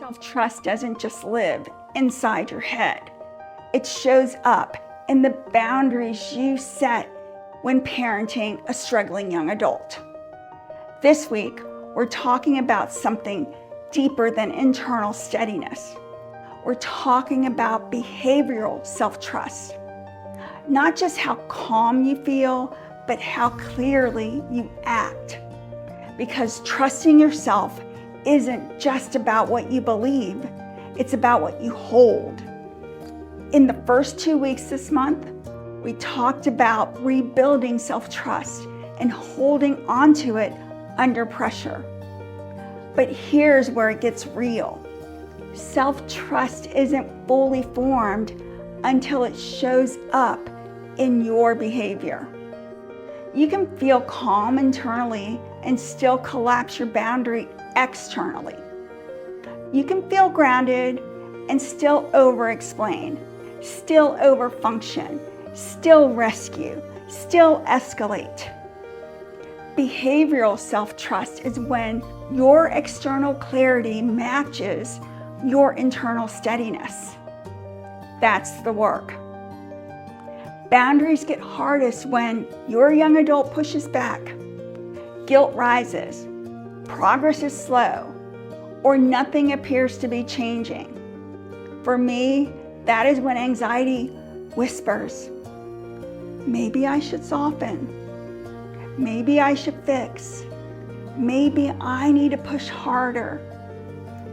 Self-trust doesn't just live inside your head. It shows up in the boundaries you set when parenting a struggling young adult. This week, we're talking about something deeper than internal steadiness. We're talking about behavioral self-trust. Not just how calm you feel, but how clearly you act. Because trusting yourself isn't just about what you believe, it's about what you hold. In the first 2 weeks this month, we talked about rebuilding self-trust and holding onto it under pressure. But here's where it gets real. Self-trust isn't fully formed until it shows up in your behavior. You can feel calm internally and still collapse your boundary externally. You can feel grounded and still over-explain, still over-function, still rescue, still escalate. Behavioral self-trust is when your external clarity matches your internal steadiness. That's the work. Boundaries get hardest when your young adult pushes back, guilt rises, progress is slow, or nothing appears to be changing. For me, that is when anxiety whispers, maybe I should soften, maybe I should fix, maybe I need to push harder.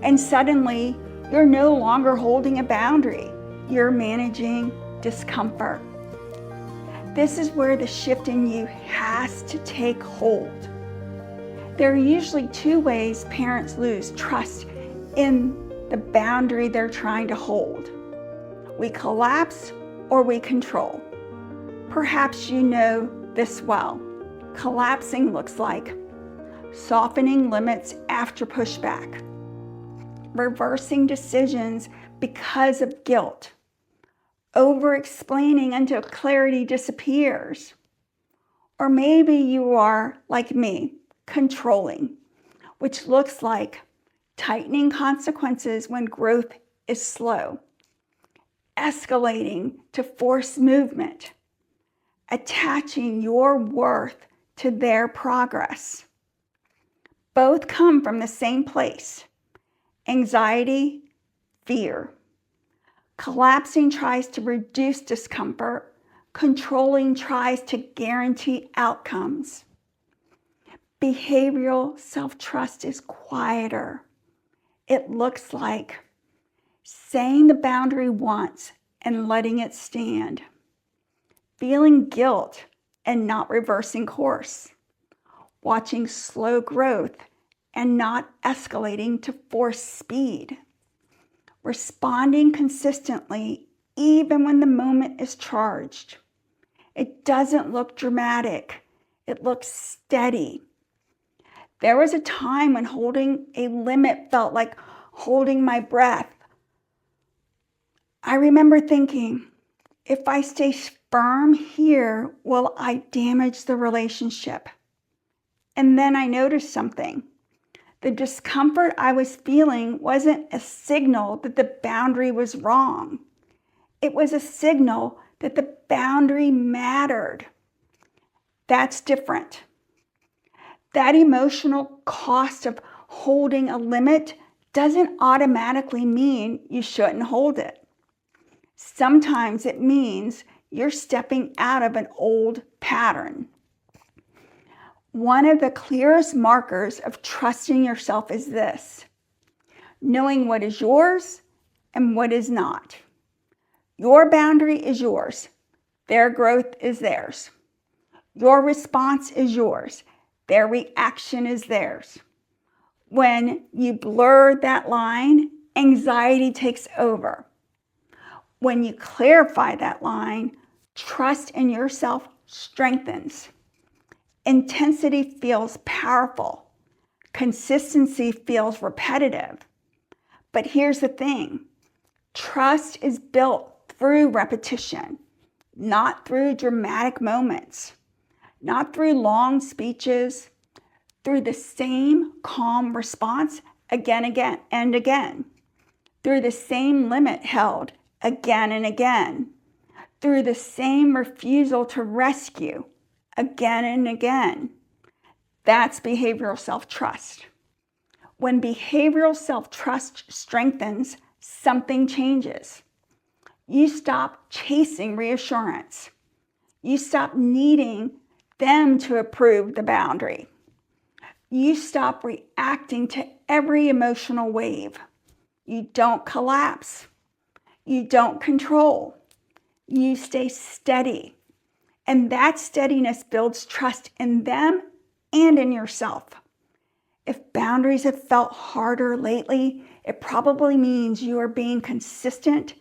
And suddenly, you're no longer holding a boundary, you're managing discomfort. This is where the shift in you has to take hold. There are usually two ways parents lose trust in the boundary they're trying to hold. We collapse or we control. Perhaps you know this well. Collapsing looks like softening limits after pushback, reversing decisions because of guilt, over-explaining until clarity disappears. Or maybe you are, like me, controlling, which looks like tightening consequences when growth is slow, escalating to force movement, attaching your worth to their progress. Both come from the same place: anxiety, fear. Collapsing tries to reduce discomfort. Controlling tries to guarantee outcomes. Behavioral self-trust is quieter. It looks like saying the boundary once and letting it stand. Feeling guilt and not reversing course. Watching slow growth and not escalating to force speed. Responding consistently even when the moment is charged. It doesn't look dramatic. It looks steady. There was a time when holding a limit felt like holding my breath. I remember thinking, if I stay firm here, will I damage the relationship? And then I noticed something. The discomfort I was feeling wasn't a signal that the boundary was wrong. It was a signal that the boundary mattered. That's different. That emotional cost of holding a limit doesn't automatically mean you shouldn't hold it. Sometimes it means you're stepping out of an old pattern. One of the clearest markers of trusting yourself is this: knowing what is yours and what is not. Your boundary is yours. Their growth is theirs. Your response is yours. Their reaction is theirs. When you blur that line, anxiety takes over. When you clarify that line, trust in yourself strengthens. Intensity feels powerful. Consistency feels repetitive. But here's the thing. Trust is built through repetition, not through dramatic moments, not through long speeches, through the same calm response again and again. through the same limit held again and again, through the same refusal to rescue again and again. That's behavioral self-trust. When behavioral self-trust strengthens, something changes. You stop chasing reassurance. You stop needing them to approve the boundary. You stop reacting to every emotional wave. You don't collapse. You don't control. You stay steady. And that steadiness builds trust in them and in yourself. If boundaries have felt harder lately, it probably means you are being consistent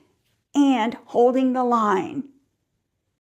and holding the line.